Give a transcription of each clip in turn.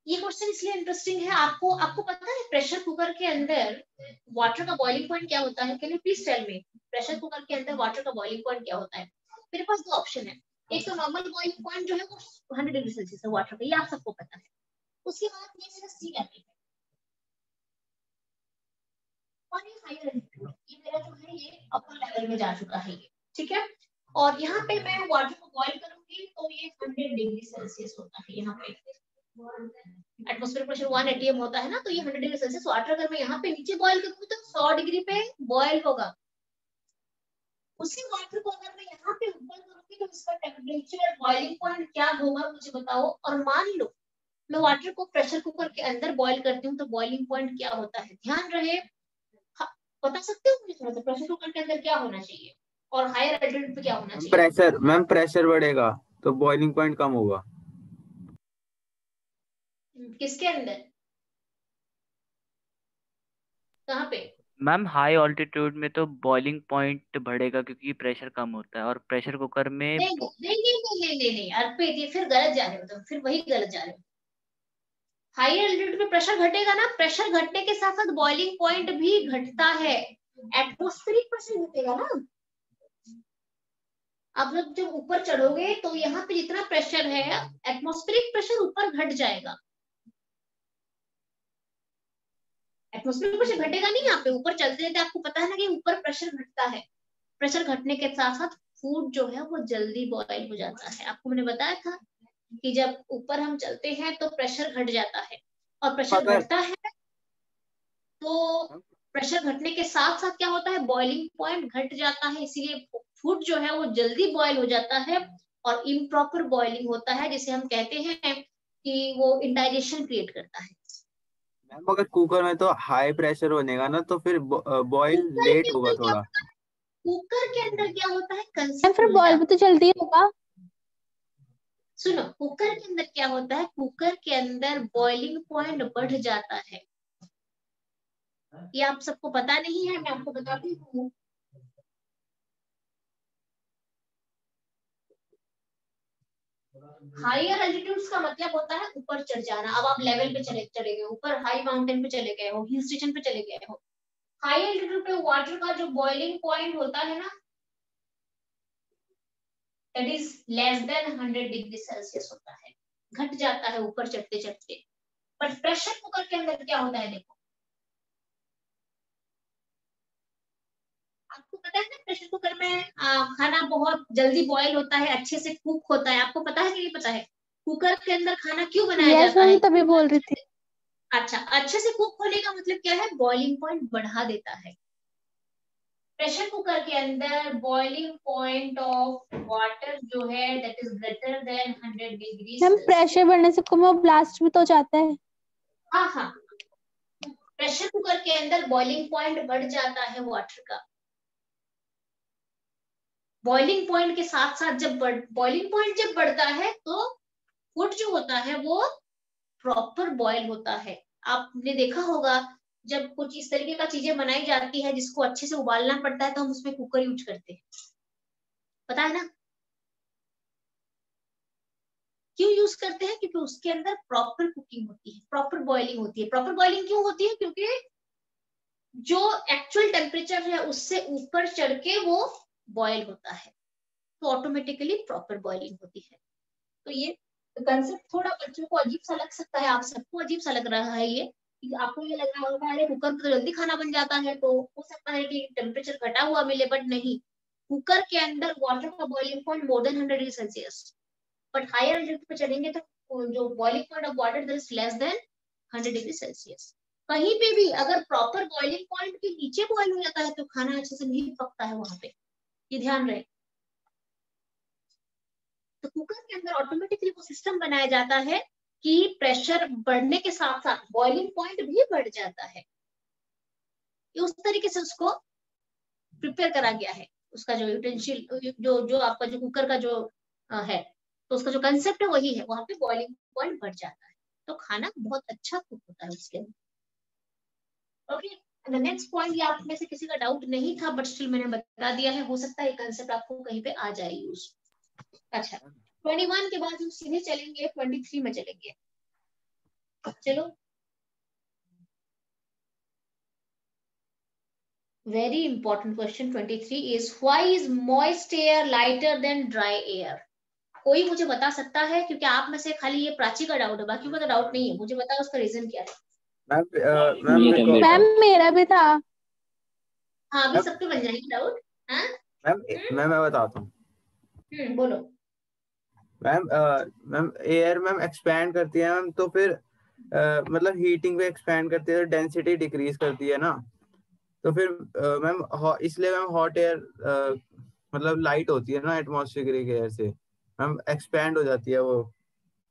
ये क्वेश्चन इसलिए इंटरेस्टिंग है, आपको आपको पता है प्रेशर कुकर के अंदर वाटर का बॉइलिंग पॉइंट क्या होता है? Can you please tell me, pressure cooker के अंदर वाटर का बॉइलिंग पॉइंट क्या होता है? मेरे पास दो ऑप्शन है, एक तो नॉर्मल बॉइलिंग पॉइंट जो है वो 100 डिग्री सेल्सियस है वाटर का, ये आप सबको पता है। उसके बाद ये मेरा सी लेवल है और ये हायर एल्टीट्यूड, ये मेरा जो है ये अपर लेवल में जा चुका है ये, ठीक है। और यहाँ पे मैं वाटर को बॉइल करूंगी तो ये 100 डिग्री सेल्सियस होता है यहाँ पे। एटमॉस्फेरिक प्रेशर 1 atm होता है ना, तो ये 100 डिग्री सेल्सियस वाटर अगर मैं यहाँ पे नीचे बॉइल करूंगी तो 100 डिग्री पे बॉइल होगा। उसी वाटर को अगर मैं यहाँ पे ऊपर करूंगी तो इसका टेम्परेचर बॉइलिंग पॉइंट क्या होगा मुझे बताओ। और मान लो मैं वाटर को प्रेशर कुकर के अंदर बॉइल करती हूँ तो बॉइलिंग पॉइंट क्या होता है, ध्यान रहे। हाँ, बता सकते हो मुझे थोड़ा सा प्रेशर कुकर के अंदर क्या होना चाहिए और हायर एल्टीट्यूड पे क्या होना चाहिए? प्रेशर मैम, प्रेशर बढ़ेगा तो बॉइलिंग पॉइंट कम होगा। किसके अंदर, कहाँ पे? मैम हाई ऑल्टीट्यूड में तो बॉइलिंग पॉइंट बढ़ेगा क्योंकि प्रेशर कम होता है, और प्रेशर कुकर में नहीं नहीं नहीं नहीं नहीं नहीं नहीं अर्पित, ये फिर गलत जा रहे हो तुम, फिर वही गलत जा रहे हो। हाई एल्टीट्यूड में प्रेशर घटेगा ना, प्रेशर घटने के साथ साथ बॉइलिंग पॉइंट भी घटता है, एटमॉस्फेरिक प्रेशर घटेगा ना। अब जब ऊपर चढ़ोगे तो यहाँ पे जितना प्रेशर है एटमॉस्फेरिक प्रेशर ऊपर घट जाएगा, एटमॉस्फेरिक प्रेशर घटेगा नहीं। यहाँ पे ऊपर चलते चलते आपको पता है ना कि ऊपर प्रेशर घटता है, प्रेशर घटने के साथ साथ फूड जो है वो जल्दी बॉयल हो जाता है। आपको मैंने बताया था कि जब ऊपर हम चलते हैं तो प्रेशर घट जाता है, और प्रेशर अगर घटता है तो प्रेशर घटने के साथ साथ क्या होता है, बॉइलिंग पॉइंट घट जाता है, इसीलिए फूड जो है वो जल्दी बॉयल हो जाता है और इम्प्रॉपर बॉइलिंग होता है, जिसे हम कहते हैं कि वो इंडाइजेशन क्रिएट करता है। मैम अगर कुकर में तो हाई प्रेशर बनेगा ना, तो फिर बॉईल कुकर के लेट होगा अंदर क्या थोड़ा। होता है, कुकर के अंदर क्या होता है, मैम कंसेप्ट फिर बॉयल उल्टा। भी तो जल्दी होगा। सुनो, कुकर के अंदर क्या होता है, कुकर के अंदर बॉइलिंग पॉइंट बढ़ जाता है, ये आप सबको पता नहीं है, मैं आपको बताती हूँ। हायर एल्टीट्यूड्स का मतलब होता है ऊपर चढ़ जाना। अब आप लेवल पे चले गए ऊपर, हाई माउंटेन पे चले गए हो, हिल स्टेशन पे चले गए हो, हाई एल्टीट्यूड पे वाटर का जो बॉइलिंग पॉइंट होता है ना, that is less than 100 degree Celsius होता है, घट जाता है ऊपर चढ़ते चढ़ते। पर प्रेशर कुकर के अंदर क्या होता है देखो, आपको पता है ना प्रेशर कुकर में खाना बहुत जल्दी बॉयल होता है, अच्छे से कुक होता है, आपको पता है कि नहीं पता है? कुकर के अंदर खाना क्यों बनाया यस जाता मैम, है? तभी बोल रही थी। अच्छा, अच्छे से कुक होने का मतलब क्या है, बॉइलिंग पॉइंट बढ़ा देता है। प्रेशर कुकर के अंदर बॉइलिंग पॉइंट ऑफ वाटर जो है that is greater than 100 degree ma'am Celsius. Pressure बढ़ने से कुएं ब्लास्ट भी तो हो जाता है। हाँ हाँ, प्रेशर कुकर के अंदर बॉइलिंग पॉइंट बढ़ जाता है वाटर का। बॉइलिंग पॉइंट के साथ साथ जब बॉइलिंग पॉइंट जब बढ़ता है तो फूड जो होता है वो प्रॉपर बॉयल होता है। आपने देखा होगा जब कुछ इस तरीके का चीजें बनाई जाती है जिसको अच्छे से उबालना पड़ता है तो हम उसमें कुकर यूज करते हैं, पता है ना क्यों यूज करते हैं? क्योंकि उसके अंदर प्रॉपर कुकिंग होती है, प्रॉपर बॉइलिंग होती है। प्रॉपर बॉइलिंग क्यों होती है? क्योंकि जो एक्चुअल टेम्परेचर है उससे ऊपर चढ़ के वो बॉयल होता है, तो ऑटोमेटिकली प्रॉपर बॉइलिंग होती है। तो ये कंसेप्ट थोड़ा बच्चों को अजीब सा लग सकता है, आप सबको अजीब सा लग रहा है ये, कि आपको ये लग रहा होगा अरे कुकर में तो जल्दी खाना बन जाता है, तो हो सकता है कि टेम्परेचर घटा हुआ मिले, बट नहीं, कुकर के अंदर वाटर का boiling point more than 100 degree Celsius, but higher altitude पे चलेंगे तो जो boiling point of water that is less than 100 degree Celsius. कहीं पे भी अगर प्रॉपर बॉइलिंग पॉइंट के नीचे बॉइल हो जाता है तो खाना अच्छे से नहीं पकता है वहां पे, ये ध्यान रहे। तो कुकर के अंदर ऑटोमेटिकली वो सिस्टम बनाया जाता है कि प्रेशर बढ़ने के साथ साथ बॉइलिंग पॉइंट भी बढ़ जाता है, उस तरीके से उसको प्रिपेयर करा गया है। उसका जो यूटेंशियल जो जो आपका जो कुकर का जो है, तो उसका जो कंसेप्ट है वही है, वहां पे बॉइलिंग पॉइंट बढ़ जाता है तो खाना बहुत अच्छा कुक होता है उसके अंदर। ओके, द नेक्स्ट पॉइंट, ये आप में से किसी का डाउट नहीं था बट स्टिल मैंने बता दिया है, हो सकता है कंसेप्ट आपको कहीं पे आ जाए यूज। अच्छा, 21 के बाद हम सीधे चलेंगे 23 में चलेंगे। चलो, very important question 23 is why is moist air lighter than dry air? कोई मुझे बता सकता है? क्योंकि आप में से खाली ये प्राची का डाउट है, बाकी का तो डाउट नहीं है। मुझे बताओ उसका रीजन क्या है। मैम मेरा भी था। हाँ, अभी सबके बन जाएंगे डाउट। हाँ मैं बताता हूँ बोलो। मैम एयर मैम एक्सपैंड करती है मैम, तो फिर मतलब हीटिंग पे एक्सपैंड करती है तो डेंसिटी डिक्रीज करती है ना, तो फिर मैम इसलिए मैम हॉट एयर मतलब लाइट होती है ना एटमॉस्फेरिक एयर से, मैम एक्सपैंड हो जाती है वो।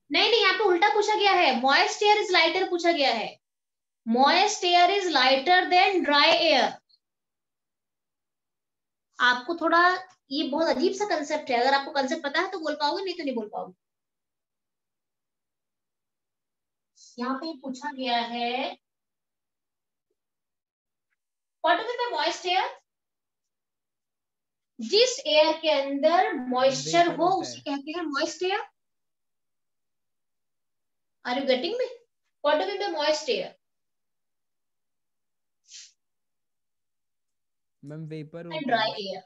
नहीं नहीं, यहाँ पे उल्टा पूछा गया है। मॉइस्ट एयर इज लाइटर पूछा गया है। Moist air is lighter than dry air. आपको थोड़ा, ये बहुत अजीब सा कंसेप्ट है। अगर आपको कंसेप्ट पता है तो बोल पाओगे, नहीं तो नहीं बोल पाओगे। यहाँ पे पूछा गया है what is the moist air? जिस एयर के अंदर मॉइस्चर हो उसे कहते हैं moist air. Are you getting me? What is the moist air? Ma'am vapour and dry air.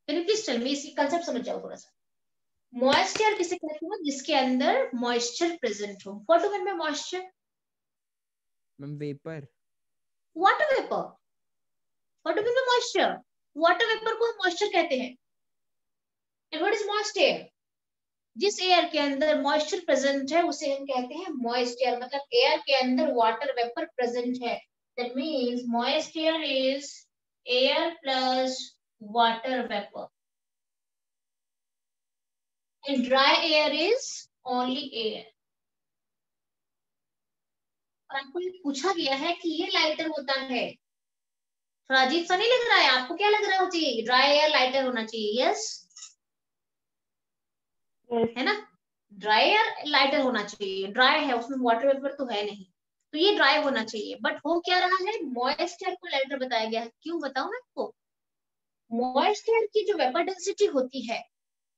Can you please tell me? इसकी कंसेप्ट समझ जाओ थोड़ा सा। मॉइस्ट एयर किसे कहते हैं? जिसके अंदर मॉइस्चर प्रेजेंट हो। What do mean by moisture? Ma'am vapour. Water vapour. What do mean by moisture? Water vapour को हम मॉइस्चर कहते हैं। And what is moist air? जिस एयर के अंदर मॉइस्चर प्रेजेंट है उसे हम कहते हैं मॉइस्ट एयर। मतलब एयर के अंदर वाटर वेपर प्रेजेंट है। That means moist air is air plus water vapour and dry air is only air। और आपको ये पूछा गया है कि ये लाइटर होता है। थोड़ा अजीब सा नहीं लग रहा है? आपको क्या लग रहा हो चाहिए? ड्राई एयर लाइटर होना चाहिए। यस है ना? ड्राई एयर लाइटर होना चाहिए। ड्राई है, उसमें वाटर वेपर तो है नहीं, तो ये ड्राई होना चाहिए। बट हो क्या रहा है? मॉइस्ट एयर को लाइटर बताया गया है। क्यों बताऊं मैं आपको? मॉइस्ट एयर की जो वेपर डेंसिटी होती है,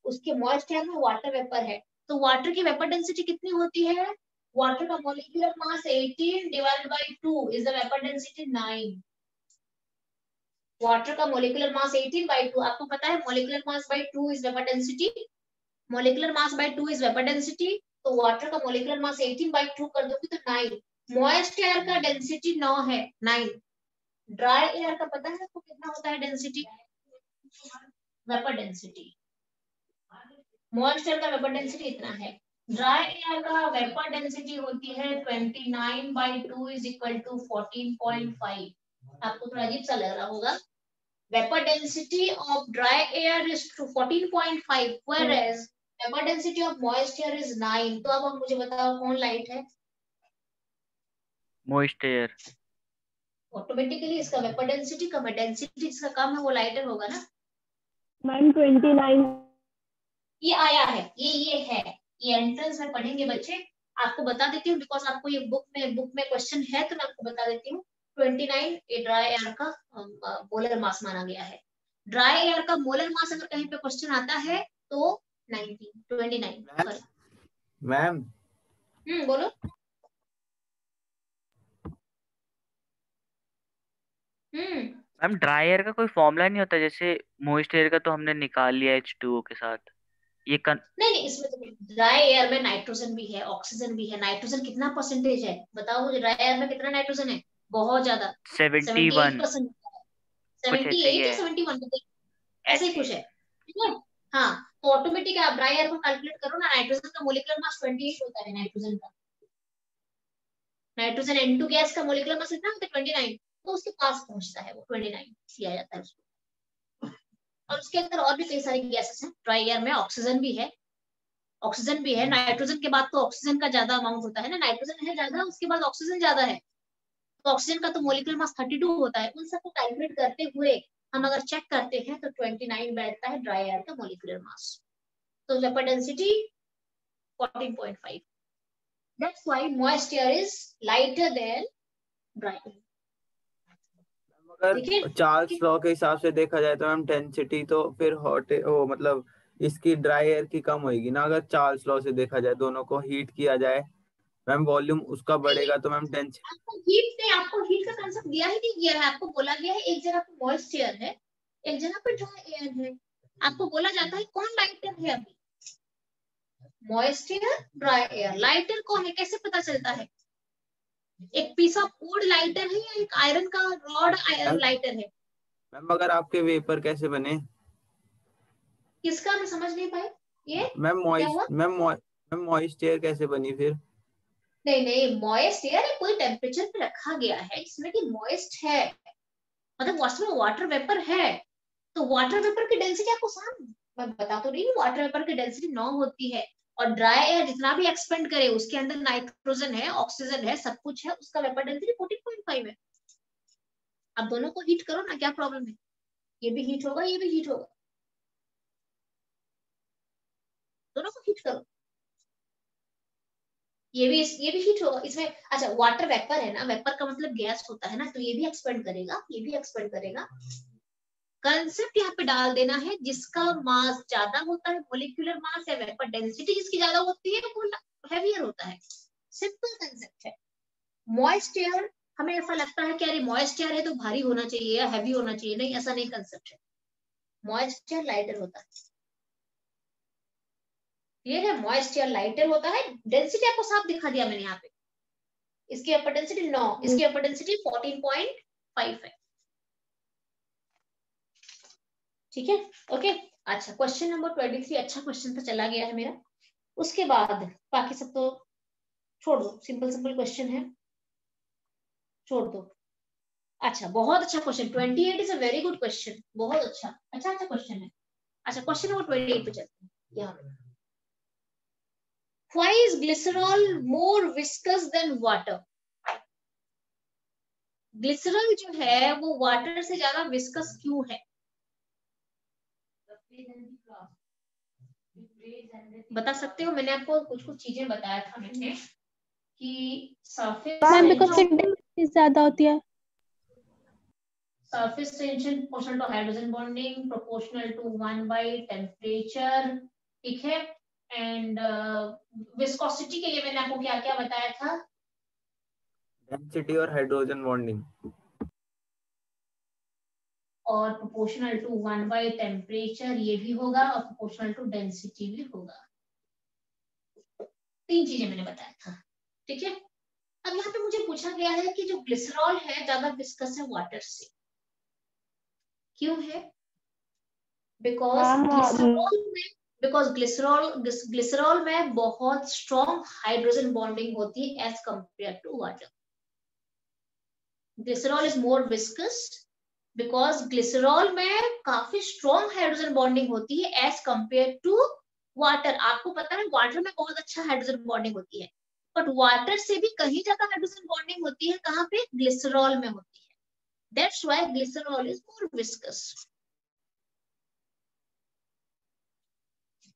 उसके मॉइस्ट एयर में वाटर वेपर है, तो वाटर की वेपर डेंसिटी कितनी होती है? वाटर का molecular mass 18 divided by 2 is the vapour density 9। Water का मोलिकुलर मास 18 बाय 2, आपको पता है molecular mass by 2 is vapour density. Molecular mass by 2 is vapour density. तो वाटर का मोलिकुलर मास 18 बाय 2 कर दोगे तो 9। मॉइस्ट एयर का डेंसिटी 9 है, 9। ड्राई एयर का पता है आपको कितना होता है density? Vapour density. Moist air का वेपर डेंसिटी इतना है। ड्राई एयर का वेपर डेंसिटी होती है 29 बाई 2 इज इक्वल टू 14.5। आपको थोड़ा अजीब सा लग रहा होगा। Vapour density of dry air is 14.5 whereas vapour density of moist air is 9। तो अब मुझे बताओ कौन लाइट है? Moist air. ऑटोमेटिकली इसका वेपर डेंसिटी कम है, डेंसिटी जिसका कम है वो लाइटर होगा ना। मैम 29। ये आया है, ये है, ये एंट्रेंस में पढ़ेंगे बच्चे। आपको बता देती हूँ बिकॉज आपको ये बुक में क्वेश्चन है, तो मैं आपको बता देती हूँ। 29 ये ड्राई एयर का मोलर मास माना गया है। ड्राई एयर का मोलर मास अगर कहीं पे क्वेश्चन आता है तो 29। मैम बोलो। मैम ड्राई एयर का कोई फॉर्मूला नहीं होता? जैसे मॉइस्ट एयर का तो हमने निकाल लिया H2O के साथ। ये नहीं, इसमें तो ड्राई एयर में नाइट्रोजन भी है, ऑक्सीजन भी है। नाइट्रोजन कितना परसेंटेज है बताओ मुझे? ड्राई एयर में कितना नाइट्रोजन है? बहुत ज्यादा, 71 78%। कुछ ऐसे ही 78 या है। 71, ऐसे ही ऐसे कुछ है, ठीक है। हाँ, तो ऑटोमेटिक आप ड्राई एयर को कैलकुलेट करो ना। नाइट्रोजन का मोलिकुलर मास 28 होता है। नाइट्रोजन का, नाइट्रोजन N2 गैस का मोलिकुलर मास कितना होता है? 29। तो उसके पास पहुंचता है वो 29 किया जाता है उसको। और उसके अंदर और भी कई सारी गैसेस हैं। ड्राई एयर में ऑक्सीजन भी है, ऑक्सीजन भी है। नाइट्रोजन के बाद तो ऑक्सीजन का ज्यादा अमाउंट होता है ना। नाइट्रोजन है ज्यादा, उसके बाद ऑक्सीजन ज्यादा है। तो ऑक्सीजन का तो मोलिकुलर मास 32 होता है। उन सबको कैलकुलेट करते हुए हम अगर चेक करते हैं तो 29 बैठता है ड्राई एयर का मोलिकुलर मास। तो vapour density 14.5। That's why moist air is lighter than dry air. अगर चार्ल्स लॉ के हिसाब से देखा जाए तो मैम डेंसिटी तो फिर हॉट वो मतलब इसकी ड्राई एयर की कम होगी ना, अगर चार्ल्स लॉ से देखा जाए, दोनों को हीट किया जाए मैम वॉल्यूम उसका बढ़ेगा तो मैम डेंसिटी। आपको हीट का कांसेप्ट दिया ही नहीं गया है। आपको बोला गया है एक जगह पे मॉइस्ट एयर है, एक जगह पे ड्राई एयर है। आपको बोला जाता है कौन लाइटर है अभी, moist air dry air. Lighter कौन है कैसे पता चलता है? एक पीस ऑफ वुड लाइटर है या एक आयरन का रॉड लाइटर है? मैम अगर आपके वेपर कैसे बने? किसका? मैं समझ नहीं पाई ये मैम क्या हुआ? मैम मॉइस्ट एयर कैसे बनी फिर? नहीं नहीं, मॉइस्ट एयर है कोई टेम्परेचर पे रखा गया है जिसमें कि मॉइस्ट है, मतलब वास्तव में वाटर वेपर है। तो वाटर वेपर की डेंसिटी आपको सामने मैं बता तो रही हूँ, वाटर वेपर की डेंसिटी 9 होती है। और ड्राई एयर जितना भी एक्सपेंड करे उसके अंदर नाइट्रोजन है, ऑक्सीजन है, सब कुछ है, उसका वेपर डेंसिटी 14.5 है। अब दोनों को हीट करो ना, क्या प्रॉब्लम है? ये भी हीट होगा, ये भी हीट होगा, दोनों को हीट करो, ये भी हीट होगा इसमें। अच्छा वाटर वेपर है ना, वेपर का मतलब गैस होता है ना, तो ये भी एक्सपेंड करेगा, ये भी एक्सपेंड करेगा। कंसेप्ट यहाँ पे डाल देना है, जिसका मास ज्यादा होता है, मोलिकुलर मास या वेपर डेंसिटी जिसकी ज्यादा होती है वो हेवियर होता है। सिंपल कंसेप्ट है। मॉइस्ट एयर, हमें ऐसा लगता है कि अरे मॉइस्ट एयर है तो भारी होना चाहिए या हैवी होना चाहिए, नहीं ऐसा नहीं कंसेप्ट है। मॉइस्ट एयर लाइटर होता है, क्लियर है? मॉइस्ट एयर लाइटर होता है। डेंसिटी आपको साफ दिखा दिया मैंने यहाँ पे, इसकी अपर डेंसिटी 9, इसकी अपर डेंसिटी 14.5 है। ठीक है, ओके। अच्छा क्वेश्चन नंबर 23 अच्छा क्वेश्चन तो चला गया है मेरा। उसके बाद बाकी सब तो छोड़ दो, सिंपल सिंपल क्वेश्चन है, छोड़ दो। अच्छा बहुत अच्छा question 28 is a very good question, बहुत अच्छा अच्छा अच्छा क्वेश्चन है। अच्छा क्वेश्चन नंबर 28 पे चलते हैं। यहाँ पे Why is glycerol more viscous than water? Glycerol जो है वो वाटर से ज्यादा विस्कस क्यों है? बता सकते हो? मैंने आपको कुछ कुछ चीजें बताया था मैंने कि मैम बिकॉज सरफेस डेंसिटी ज्यादा होती है। surface tension proportional to hydrogen bonding proportional to 1 by temperature, ठीक है। एंड विस्कोसिटी के लिए मैंने आपको क्या क्या बताया था? डेंसिटी और हाइड्रोजन बॉन्डिंग। और प्रोपोर्शनल टू 1 बाय टेम्परेचर ये भी होगा, और प्रोपोर्शनल टू डेंसिटी भी होगा। 3 चीजें मैंने बताया था, ठीक है। अब यहाँ पे मुझे पूछा गया है कि जो ग्लिसरॉल है ज्यादा विस्कस है वाटर से, क्यों है? बिकॉज ग्लिसरॉल में बहुत स्ट्रॉन्ग हाइड्रोजन बॉन्डिंग होती है as compare to water. Glycerol is more viscous because glycerol में काफी स्ट्रॉन्ग हाइड्रोजन बॉन्डिंग होती है एज कंपेयर टू वाटर। आपको पता है वाटर में बहुत अच्छा हाइड्रोजन बॉन्डिंग होती है, बट वाटर से भी कहीं ज्यादा हाइड्रोजन बॉन्डिंग होती है, कहाँ पे? ग्लिसरॉल में होती है। That's why glycerol is more viscous.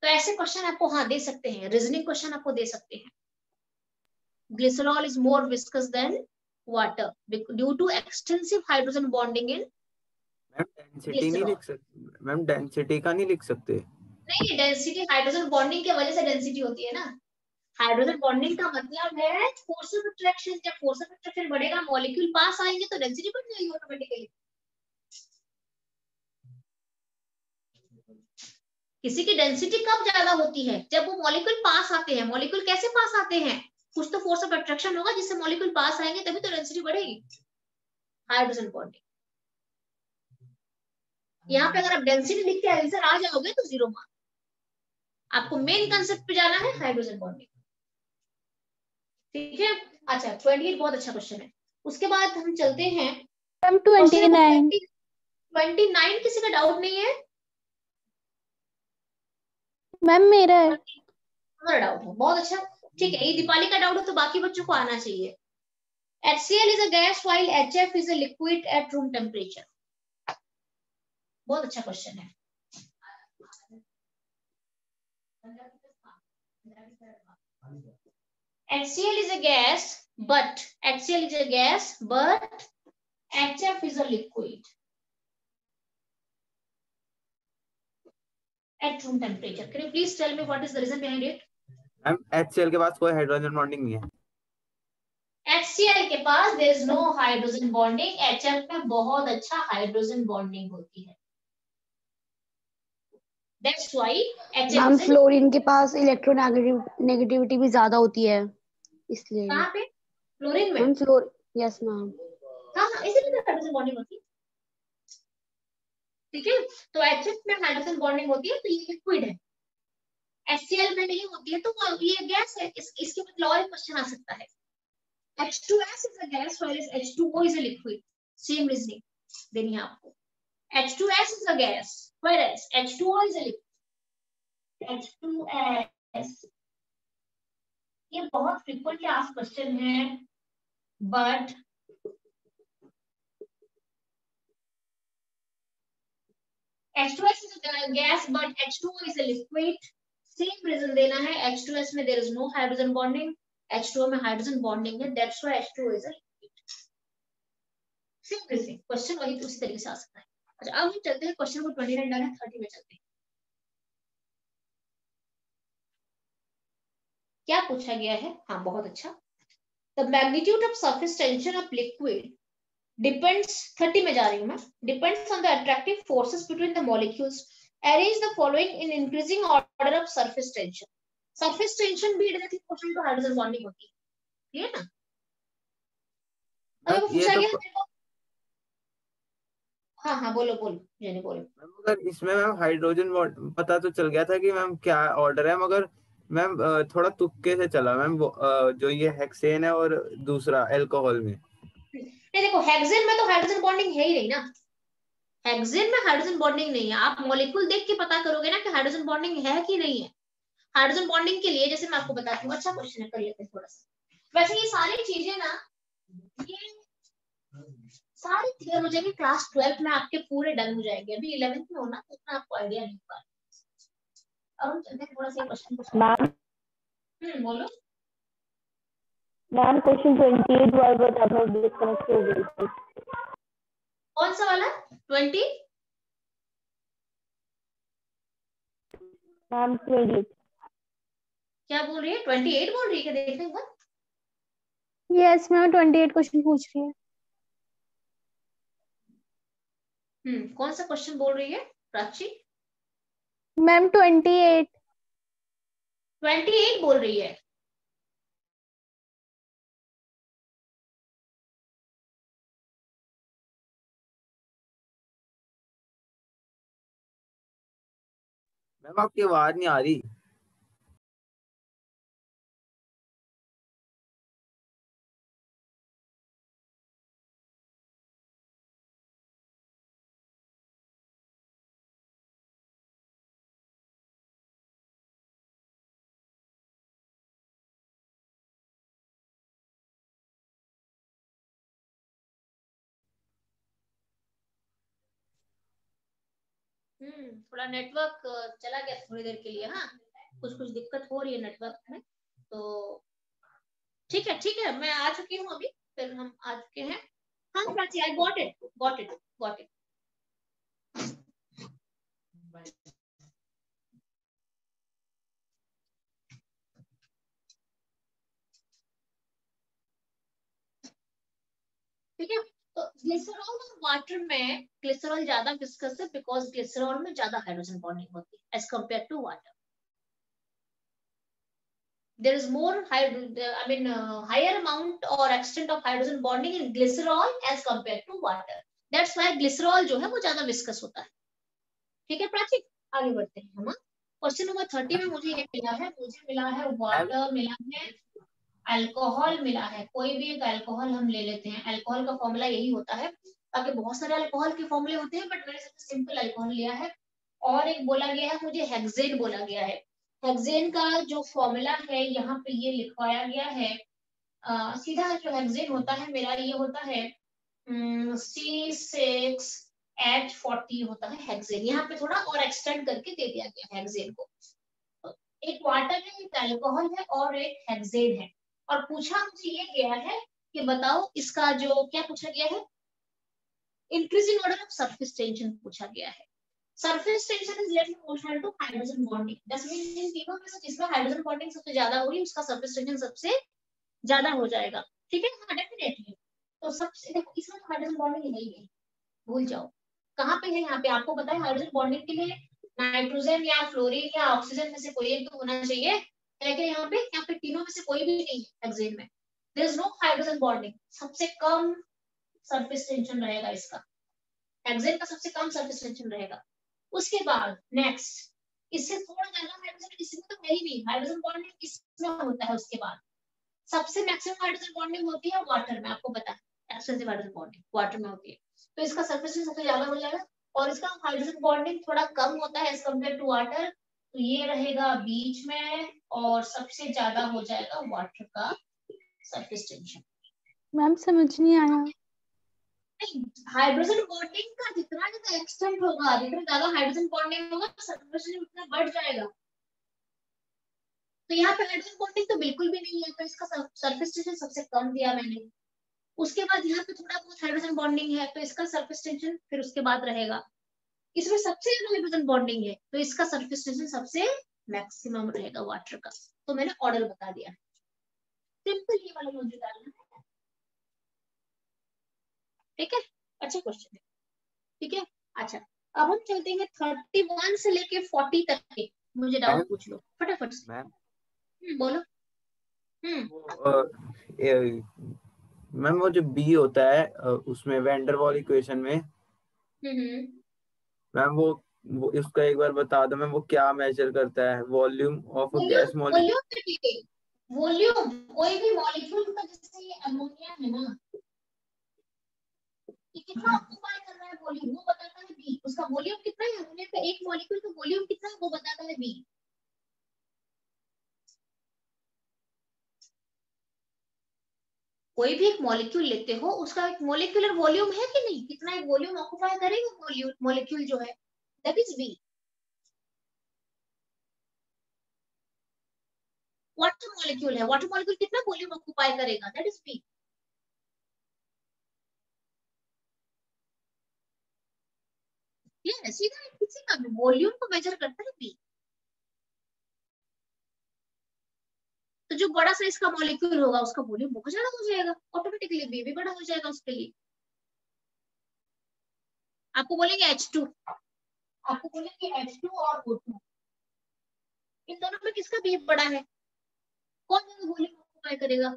तो ऐसे क्वेश्चन आपको हाँ दे सकते हैं, रीजनिंग क्वेश्चन आपको दे सकते हैं। Glycerol is more viscous than water due to extensive hydrogen bonding in ma'am density नहीं ग्लिसरॉल। लिख सकते? मैम डेंसिटी का नहीं लिख सकते? नहीं, डेंसिटी हाइड्रोजन बॉन्डिंग की वजह से डेंसिटी होती है ना। हाइड्रोजन बॉन्डिंग का मतलब है फोर्स ऑफ अट्रैक्शन। जब फोर्स ऑफ अट्रैक्शन बढ़ेगा, मॉलिक्यूल पास आएंगे तो डेंसिटी बढ़ जाएगी ऑटोमेटिकली। किसी की डेंसिटी कब ज्यादा होती है? जब वो मॉलिक्यूल पास आते हैं। मॉलिक्यूल कैसे पास आते हैं? कुछ तो फोर्स ऑफ अट्रैक्शन होगा जिससे मॉलिक्यूल पास आएंगे, तभी तो डेंसिटी बढ़ेगी। Hydrogen bonding. यहाँ पे अगर आप डेंसिटी लिख के आंसर आ जाओगे तो 0 मार्क। आपको मेन कंसेप्ट पे जाना है, हाइड्रोजन बॉन्डिंग, ठीक है। अच्छा 28 बहुत अच्छा क्वेश्चन है। उसके बाद हम चलते हैं मैम 29। 29 किसी का डाउट नहीं है? मैम मेरा है। हमारा डाउट है, बहुत अच्छा, ठीक है। ये दीपाली का डाउट है तो बाकी बच्चों को आना चाहिए। HCl is a gas while HF is a liquid at room temperature। बहुत अच्छा क्वेश्चन है। HCl is a gas but HF is a liquid at room temperature। Can you please tell me what is the reason behind it? Ma'am HCl के पास कोई hydrogen bonding नहीं है। HCl के पास there is no hydrogen bonding, HF में बहुत अच्छा hydrogen bonding होती है। दैट्स व्हाई HF मैम फ्लोरीन के पास इलेक्ट्रोनेगेटिविटी भी ज्यादा होती है, इसलिए। कहाँ पे? फ्लोरीन में? Ma'am floor, yes ma'am. हाँ हाँ, इसीलिए हाइड्रोजन बॉन्डिंग होती है। ठीक है, तो HF में हाइड्रोजन बॉन्डिंग होती है, तो ये लिक्विड है। HCl में नहीं होती है, तो ये गैस है। इसके मतलब और क्वेश्चन आ सकता है, H2S is a gas whereas H2O is a liquid. Same reasoning देनी है आपको। H2S is a gas whereas H2O is a liquid. H2S ये बहुत frequently asked question है, but H2S is a gas but H2O is a liquid. Same reason देना है, H2S में there is no hydrogen bonding, H2O में hydrogen bonding है, that's why H2O is a liquid. Same reason, question वही उसी तरीके से आ सकता है। अच्छा, अब हम चलते हैं क्वेश्चन नंबर 29 डाला 30 में चलते हैं। क्या पूछा गया है? हाँ, बहुत अच्छा। The magnitude of surface tension of liquid depends, 30 में जा रही हूँ मैं, depends on the attractive forces between the molecules. Arrange the following in increasing order of surface tension. Surface tension भी relative portion to hydrogen bonding होती है, ठीक है ना? अब पूछा गया देखो, हाँ हाँ बोलो बोलो यानी बोलो। मगर इसमें मैम हाइड्रोजन पता तो चल गया था कि मैम क्या ऑर्डर है, मगर मैम थोड़ा तुक्के से चला मैम, जो ये हेक्सेन है और दूसरा अल्कोहल में। नहीं देखो, हेक्सेन में तो हाइड्रोजन बॉन्डिंग है ही नहीं ना, हेक्सेन में हाइड्रोजन बॉन्डिंग नहीं है। आप मॉलिक्यूल देख के पता करोगे ना कि हाइड्रोजन बॉन्डिंग है कि नहीं है। हाइड्रोजन बॉन्डिंग के लिए जैसे मैं आपको बताती हूँ, अच्छा क्वेश्चन है, कर लेते हैं थोड़ा सा। वैसे ये सारी चीजें ना, ये सारी क्लियर हो जाएगी क्लास 12 में, आपके पूरे डन हो जाएंगे। अभी 11th में होना तो इतना आपको आइडिया नहीं होगा। अब हम चलते हैं थोड़ा सा क्वेश्चन को। मैम बोलो। मैम क्वेश्चन 28 वाला बता दो, डिस्कनेक्ट हो गई। कौन सा वाला? 20? मैम 28। क्या बोल रही है? 28 बोल रही है क्या? देखने एक बार। यस मैम 28 क्वेश्चन पूछ रही है। कौन सा क्वेश्चन बोल रही है प्राची? मैम 28 बोल रही है। मैम आपकी आवाज नहीं आ रही। थोड़ा नेटवर्क चला गया थोड़ी देर के लिए। हाँ, कुछ दिक्कत हो रही है नेटवर्क में, तो ठीक है, मैं आ चुकी हूँ अभी, फिर हम आ चुके हैं। हाँ प्राची, आई गॉट इट। ठीक है, तो ग्लिसरॉल और वाटर में ग्लिसरॉल ज्यादा विस्कस है, बिकॉज ग्लिसरॉल में ज्यादा हाइड्रोजन बॉन्डिंग होती है as compare to water. There is more higher amount or extent of hydrogen bonding in glycerol as compared to water. That's why glycerol जो है वो ज्यादा विस्कस होता है। ठीक है प्राची, आगे बढ़ते हैं हम। क्वेश्चन नंबर 30 में मुझे ये मिला है, वाटर मिला है, अल्कोहल मिला है। कोई भी एक अल्कोहल हम ले लेते हैं। अल्कोहल का फॉर्मूला यही होता है, ताकि बहुत सारे अल्कोहल के फॉर्मूले होते हैं, बट मैंने सबसे सिंपल अल्कोहल लिया है। और एक बोला गया है मुझे हेक्सेन बोला गया है। हेक्सेन का जो फॉर्मूला है यहाँ पे ये लिखवाया गया है। सीधा जो हेक्सेन होता है मेरा, ये होता है C6H40 होता है हेक्सेन। यहाँ पे थोड़ा और एक्सटेंड करके दे दिया गया हेक्सेन को। एक वाटर है, एक अल्कोहल है और एक हेक्सेन है। और पूछा मुझे ये गया है कि बताओ इसका जो क्या पूछा गया है, increasing order of surface tension पूछा गया है। Surface tension is less proportional to hydrogen bonding. That means in तीनों में से जिसमें हाइड्रोजन बॉन्डिंग सबसे ज्यादा होगी उसका सरफेस टेंशन सबसे ज्यादा हो जाएगा। ठीक है, हाँ डेफिनेटली। तो सबसे देखो इसमें तो हाइड्रोजन बॉन्डिंग नहीं है, भूल जाओ। कहाँ पे है यहाँ पे आपको पता है हाइड्रोजन बॉन्डिंग के लिए नाइट्रोजन या फ्लोरीन या ऑक्सीजन में से कोई एक तो होना चाहिए, लेकिन यहाँ पे तीनों में से कोई भी नहीं है हेक्सेन में। There is no hydrogen bonding. सबसे कम सरफेस टेंशन रहेगा इसका, हेक्सेन का सबसे कम सरफेस टेंशन रहेगा। उसके बाद नेक्स्ट इससे थोड़ा ज्यादा हाइड्रोजन इसमें तो है ही नहीं, हाइड्रोजन बॉन्डिंग किसमें होता है उसके बाद सबसे मैक्सिमम हाइड्रोजन बॉन्डिंग होती है वाटर में, आपको पता है एक्सटेंसिव हाइड्रोजन बॉन्डिंग वाटर में होती है, तो इसका सरफेस टेंशन सबसे ज्यादा हो जाएगा। और इसका हाइड्रोजन बॉन्डिंग थोड़ा कम होता है एज कम्पेयर टू वाटर, तो ये रहेगा बीच में और सबसे ज्यादा हो जाएगा वाटर का सरफेस टेंशन। मैम समझ नहीं आया। हाइड्रोजन बॉन्डिंग का जितना ज्यादा एक्सटेंट होगा, जितना ज्यादा हाइड्रोजन बॉन्डिंग होगा सरफेस टेंशन उतना बढ़ जाएगा। तो यहाँ पे हाइड्रोजन बॉन्डिंग तो बिल्कुल भी नहीं है, तो इसका सरफेस टेंशन सबसे कम दिया मैंने। उसके बाद यहाँ पे थोड़ा बहुत हाइड्रोजन बॉन्डिंग है, तो इसका सरफेस टेंशन फिर उसके बाद रहेगा। इसमें सबसे ज्यादा हाइड्रोजन बॉन्डिंग है, तो इसका सरफेस टेंशन सबसे मैक्सिमम रहेगा वाटर का। तो मैंने ऑर्डर बता दिया, सिंपल ये वाला लॉजिक डालना है, ठीक है। अच्छा क्वेश्चन है, ठीक है। अच्छा अब हम चलते हैं 31 से लेके 40 तक के, मुझे डाउट पूछ लो फटाफट से। मैम बोलो। मैम वो जो बी होता है उसमें वैन डर वाल इक्वेशन में मैम वो इसका एक बार बता दो मैम, वो क्या मेजर करता है? Volume of gas molecule. Volume कोई भी मॉलिक्यूल का, जैसे ये अमोनिया है ना, ये कितना ऑक्यूपाई कर रहा है वॉल्यूम, वो बताता है बी। उसका वॉल्यूम कितना है, अमोनिया का एक मॉलिक्यूल का वॉल्यूम कितना है वो बताता है बी। कोई भी एक मॉलिक्यूल लेते हो, उसका एक मॉलिक्यूलर वॉल्यूम है कि नहीं, कितना एक वॉल्यूम ऑक्यूपाई करेगा मॉलिक्यूल जो है, that is b. Water molecule है, वाटर मॉलिक्यूल कितना वॉल्यूम ऑक्यूपाई करेगा, दैट इज बी। ये सीधा किसी का भी वॉल्यूम को मेजर करता है बी। तो जो बड़ा साइज का मॉलिक्यूल होगा उसका वॉल्यूम बहुत ज्यादा हो जाएगा, ऑटोमेटिकली बी भी बड़ा हो जाएगा उसके लिए। आपको बोलेंगे H2, आपको बोलेंगे H2 और O2, इन दोनों में किसका बी बड़ा है, कौन ज्यादा वॉल्यूम ऑक्यूपाई करेगा?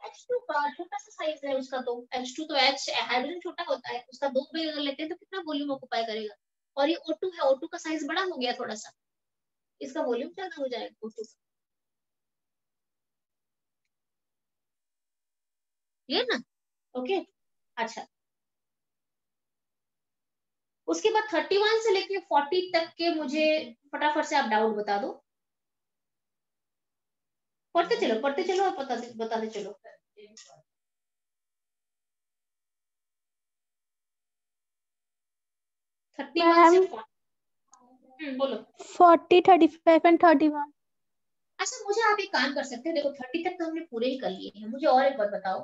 H2 का छोटा सा साइज है उसका, तो H2 तो H हाइड्रोजन छोटा होता है, उसका 2 भी अगर लेते हैं तो कितना वॉल्यूम ऑक्यूपाई करेगा। और ये O2 है, O2 का साइज बड़ा हो गया थोड़ा सा, इसका वॉल्यूम ज्यादा हो जाएगा O2 का, ये ना। ओके अच्छा उसके बाद 31 से लेके 40 तक के मुझे फटाफट से आप डाउट बता दो। पढ़ते चलो और बताते चलो। बोलो 40, 35 एंड 31। अच्छा मुझे आप एक काम कर सकते हैं, देखो 30 तक तो हमने पूरे ही कर लिए हैं, मुझे और एक बात बताओ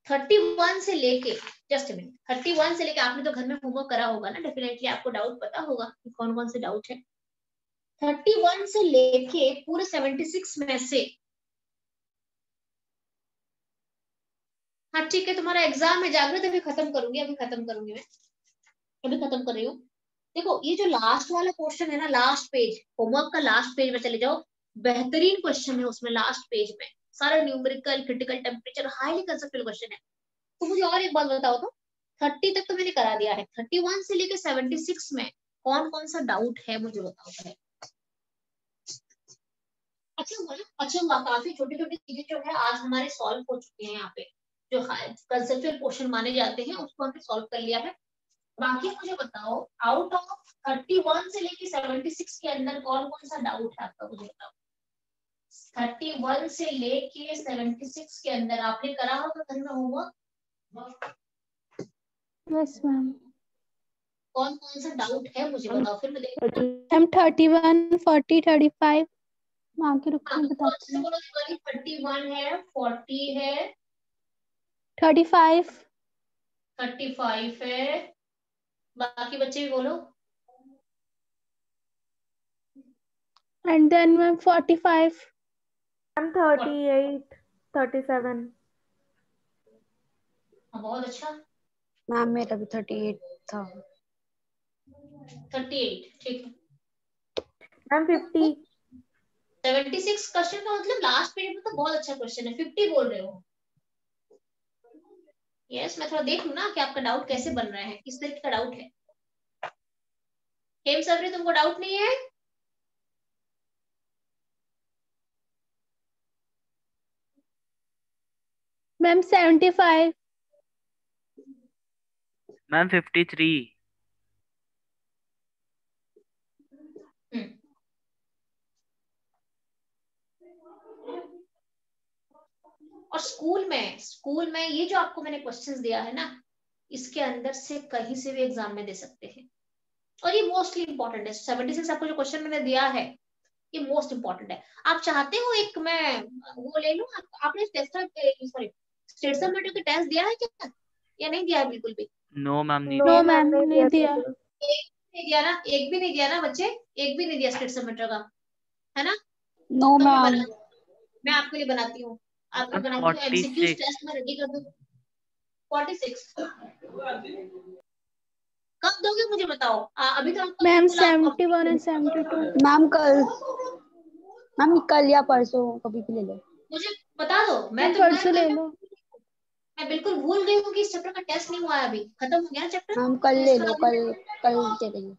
31 से लेके, जस्ट मिनट, 31 से लेके आपने तो घर में होमवर्क करा होगा ना, डेफिनेटली आपको डाउट पता होगा कि कौन कौन से डाउट है। 31 से लेके पूरे 76 में से, हाँ ठीक है तुम्हारा एग्जाम है जागृत, अभी खत्म करूंगी मैं, अभी खत्म कर रही हूँ। देखो ये जो लास्ट वाला क्वेश्चन है ना, लास्ट पेज होमवर्क का लास्ट पेज में चले जाओ, बेहतरीन क्वेश्चन है उसमें, लास्ट पेज में सारा numerical, critical temperature, highly conceptual question है। तो मुझे और एक बात बताओ तो 30 तक तो मैंने करा दिया है, 31 से लेकर 76 में कौन कौन सा डाउट है मुझे बताओ पहले। अच्छा हुआ काफी छोटी छोटी चीजें जो है आज हमारे सॉल्व हो चुके हैं, यहाँ पे जो कंसेप्चुअल क्वेश्चन माने जाते हैं उसको हमने सॉल्व कर लिया है। बाकी मुझे बताओ आउट ऑफ 31 से लेके 76 के अंदर कौन कौन सा डाउट है आपका, मुझे बताओ। 31 से लेके 76 के अंदर आपने करा होगा घर में होमवर्क? Yes ma'am. कौन कौन सा डाउट है मुझे बताओ, फिर मैं देखूंगी। मैम 31, 40, 35 आगे रुक के बताती हूँ। 31 है, 40 है, 35 है, बाकी बच्चे भी बोलो। And then ma'am 45 ma'am 38 37। बहुत अच्छा। मैम मेरा भी 38 था। 38 ठीक है। मैम 50। 76 क्वेश्चन का मतलब लास्ट पीरियड में तो बहुत अच्छा क्वेश्चन है। 50 बोल रहे हो? यस, मैं थोड़ा देख लूं ना कि आपका डाउट कैसे बन रहा है, किस तरीके का डाउट है। हेम सबरी, तुमको डाउट नहीं है? मैम 75। मैम 53। और स्कूल में ये जो आपको मैंने क्वेश्चंस दिया है ना, इसके अंदर से कहीं से भी एग्जाम में दे सकते हैं। और ये मोस्टली इंपॉर्टेंट है। 76 आपको जो क्वेश्चन मैंने दिया है ये मोस्ट इंपॉर्टेंट है। आप चाहते हो एक मैं वो ले लूं? आपने स्टेट सब्जेक्ट का टेस्ट दिया है क्या, या नहीं दिया है बिल्कुल भी? नो मैम, नहीं नो दिया। नो मैम नहीं नहीं दिया। एक भी नहीं दिया ना? एक भी नहीं दिया ना बच्चे? एक भी नहीं दिया स्टेट सब्जेक्ट का, है ना? नो तो मैम। मैं आपके लिए बनाती हूँ, आपको मैम बनाती हूँ एमसीक्यू 46। टेस्ट में रेडी कर दूँ। 46 कब दोगे मुझे बताओ। अभी तो आपको मैम बोला आप 71 एंड 72। मैम कल या परसों कभी भी ले लो। मुझे बता दो। मैम परसों ले लो। मैं बिल्कुल भूल गई हूँ कि इस चैप्टर का टेस्ट नहीं हुआ है, अभी खत्म हो गया ना चैप्टर। मैम कल ले लो, कल दे देंगे।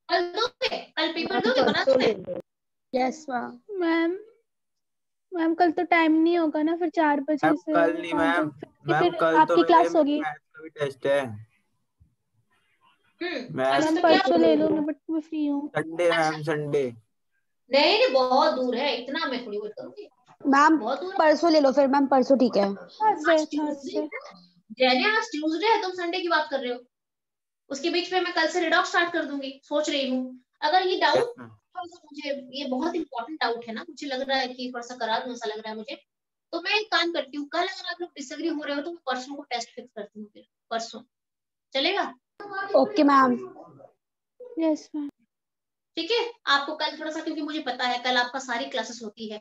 कल दोगे? कल पेपर मैम दोगे? बना परसों दूं ले मैं? लो। Yes ma'am. मैम कल तो टाइम नहीं होगा ना, फिर 4 बजे मैम से कल नहीं 5 मैम। बजे मैम फिर कल तो आपकी मेरे क्लास होगी। मैथ का भी टेस्ट है। आज मैम तो क्या? परसों ले लो, बट मैं फ्री हूँ। संडे अच्छा मैम, संडे। नहीं नहीं, बहुत दूर है, इतना मैं थोड़ी वेट करूंगी। मैम बहुत दूर है। परसों ले लो फिर। मैम परसों ठीक है। आज ट्यूसडे थर्सडे। है जैने, आज ट्यूसडे है, तुम संडे की बात कर रहे हो। उसके बीच में मैं कल से रिडॉक्स स्टार्ट कर दूंगी, सोच रही हूँ। अगर ये यस डाउट मैम। मुझे, ये बहुत इंपॉर्टेंट डाउट है ना, मुझे लग रहा है कि थोड़ा सा करा दूं, ऐसा लग रहा है मुझे। तो मैं एक काम करती हूँ, कल अगर आप लोग डिसएग्री हो रहे हो तो मैं परसों को टेस्ट फिक्स करती हूँ, फिर परसों चलेगा? Okay ma'am. Yes ma'am. ठीक है। आपको कल थोड़ा सा, क्योंकि मुझे पता है कल आपका सारी क्लासेस होती है,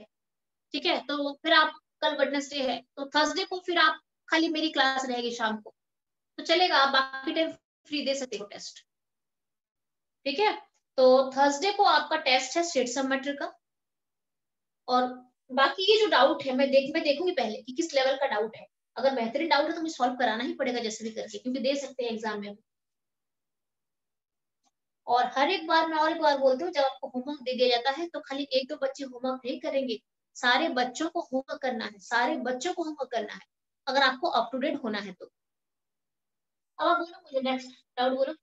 ठीक है? तो फिर आप कल वेडनेसडे है तो थर्सडे को फिर आप खाली मेरी क्लास रहेगी शाम को, तो चलेगा? आप बाकी टाइम फ्री दे सकते हो टेस्ट, ठीक है? तो थर्सडे को आपका टेस्ट है स्टेट सबमेटर का। और बाकी ये जो डाउट है मैं देखूंगी पहले कि किस लेवल का डाउट है। अगर बेहतरीन डाउट है तो मुझे सॉल्व कराना ही पड़ेगा जैसे भी करके, क्योंकि दे सकते हैं एग्जाम में। और हर एक बार मैं और एक बार बोलती हूँ, जब आपको होमवर्क दे दिया जाता है तो खाली एक दो बच्चे होमवर्क नहीं करेंगे, सारे बच्चों को होमवर्क करना है, सारे बच्चों को होमवर्क करना है, अगर आपको अप टू डेट होना है तो। अब आप बोलो मुझे नेक्स्ट डाउट बोलो।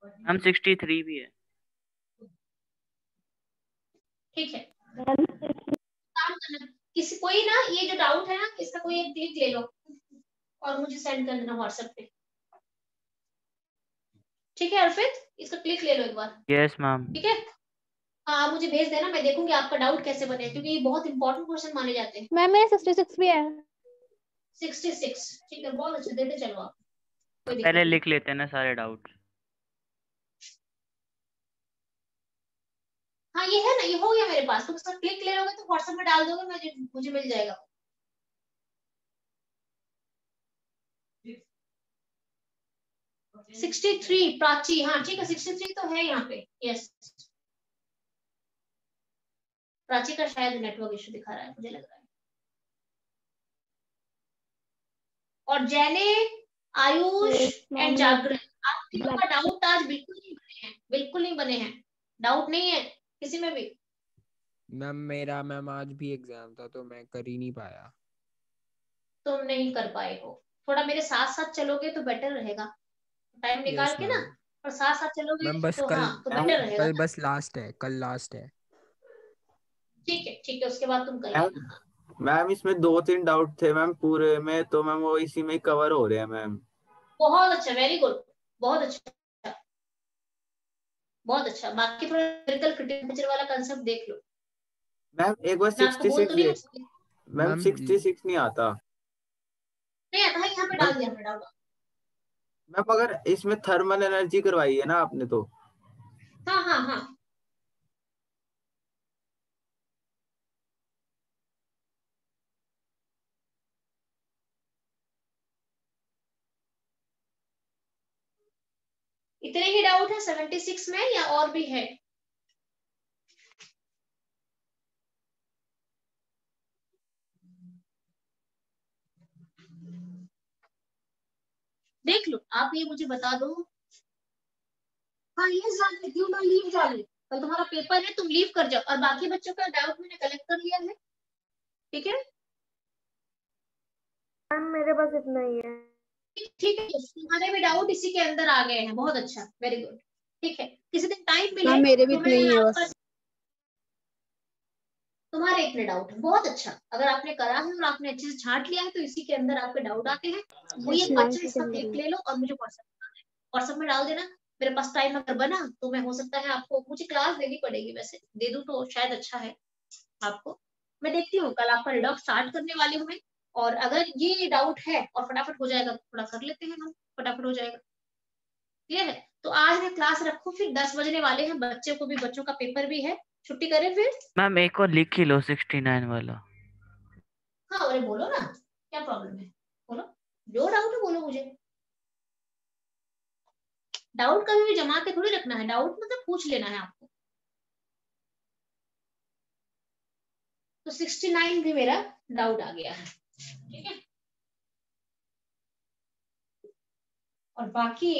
मैम 63 भी है। ठीक है, काम करना किसी कोई ना, ये जो डाउट है ना इसका कोई एक क्लिक ले लो और मुझे सेंड कर देना व्हाट्सएप पे, ठीक है? अर्पित, इसका क्लिक ले लो एक बार, यस मैम। ठीक है? हाँ, आप मुझे भेज देना, मैं देखूंगी आपका डाउट कैसे बने, क्योंकि ये बहुत इंपॉर्टेंट क्वेश्चन माने जाते हैं। मैम मेरे 66 भी है। 66 ठीक है, बहुत अच्छा, देते चलो आप, कोई दिक्कत पहले नहीं। लिख लेते हैं ना सारे डाउट। हाँ ये है ना, ये हो गया मेरे पास, तुम इसका क्लिक ले लोगे तो व्हाट्सएप में डाल दोगे, मुझे मिल जाएगा। Okay. 63 प्राची, हाँ ठीक है, 63 तो है यहाँ पे। यस, प्राची का शायद नेटवर्क इशू दिखा रहा है, मुझे लग रहा है। और जैने, आयुष एंड जागरण, आप तीनों का डाउट आज बिल्कुल नहीं बने हैं, बिल्कुल नहीं बने हैं, डाउट नहीं है किसी में भी। मैम आज भी एग्जाम था तो मैं कर ही नहीं पाया। तुम नहीं कर पाए हो, थोड़ा मेरे साथ साथ चलोगे तो बेटर रहेगा, टाइम निकाल यस के ना, मैम। और साथ साथ चलोगे मैम बस तो कल हाँ तो बेटर रहेगा कल ना। बस लास्ट है, कल लास्ट है। ठीक है, उसके बाद तुम कर लेना। मैम इसमें 2-3 डाउट थे मैम पूरे में, तो मैम वो इसी में कवर हो रहे हैं मैम। बहुत अच्छा, वेरी गुड, बहुत अच्छा, बहुत अच्छा। बाकी थोड़ा न्यूमेरिकल क्रिटिकल वाला कंसेप्ट देख लो। मैम एक बार मैं आपको बोल 66 तो नहीं ले। सकती, मैम मैम 66 नहीं आता। नहीं आता है, यहाँ पे मैम डाल दिया, मैं डालूंगा। मैम अगर इसमें थर्मल एनर्जी करवाई है ना आपने तो। हाँ हाँ हाँ, इतने ही डाउट है 76 में या और भी है? देख लो आप, ये मुझे बता दो। हाँ ये जाने क्यों ना लीव डाले, कल तुम्हारा पेपर है, तुम लीव कर जाओ, और बाकी बच्चों का डाउट मैंने कलेक्ट कर लिया है, ठीक है? मैम मेरे पास इतना ही है। ठीक है, तुम्हारे भी डाउट इसी के अंदर आ गए हैं, बहुत अच्छा, वेरी गुड। ठीक है, किसी दिन टाइम मिले हाँ मेरे भी तो इतने मैं ही है आपका, बस। तुम्हारे इतने डाउट है, बहुत अच्छा। अगर आपने करा है और आपने अच्छे से छांट लिया है तो इसी के अंदर आपके डाउट आते हैं, वो ये क्वेश्चन इसका क्लिक ले लो और मुझे व्हाट्सएप में डाल देना। मेरे पास टाइम अगर बना तो मैं, हो सकता है आपको, मुझे क्लास देनी पड़ेगी, वैसे दे दूं तो शायद अच्छा है आपको। मैं देखती हूँ कल आपका रिडॉक्स स्टार्ट करने वाली हूँ मैं, और अगर ये डाउट है और फटाफट हो जाएगा तो थोड़ा कर लेते हैं हम, फटाफट हो जाएगा। क्लियर है? तो आज मैं क्लास रखूं, फिर 10 बजने वाले हैं, बच्चे को भी, बच्चों का पेपर भी है, छुट्टी करें फिर? मैम एक और लिख ही लो 69 वाला। हाँ अरे बोलो ना, क्या प्रॉब्लम है, बोलो जो डाउट है बोलो मुझे। डाउट कभी भी जमा के थोड़ी रखना है, डाउट मतलब पूछ लेना है आपको। तो 69 भी मेरा डाउट आ गया है, ठीक है? और बाकी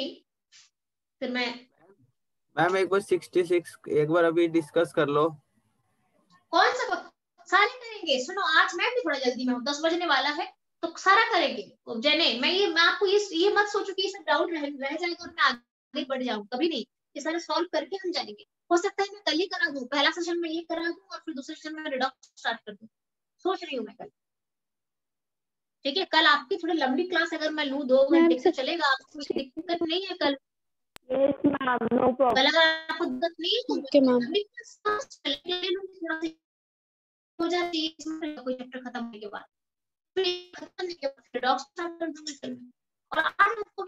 फिर मैं, मैम एक बार 66 एक बार अभी डिस्कस कर लो। कौन सा सारे करेंगे? सुनो आज मैं भी थोड़ा जल्दी में हूँ, 10 बजने वाला है, तो सारा करेंगे। जने मैं आपको ये मत सोचो कि ये सब डाउट रह जाएगा और मैं आगे बढ़ जाऊँ, कभी नहीं। ये सारे सॉल्व करके हम जाएंगे। हो सकता है मैं कल ही करा दूं, पहला सेशन में ये करा दूं और फिर दूसरे सेशन में रिडॉक्स स्टार्ट कर दूं, सोच रही हूँ मैं कल। ठीक है, कल आपकी थोड़ी लंबी क्लास अगर मैं लूँ 2 घंटे का चलेगा, आपको कोई दिक्कत नहीं है कल? Yes ma'am, no problem. कल अगर आपको दिक्कत नहीं है तो ओके मैम। लंबी क्लास हो जाती है, कोई चैप्टर खत्म होने के बाद, फिर खत्म होने के बाद रिडॉक्स स्टार्ट कर दूंगी कल। और आज आपको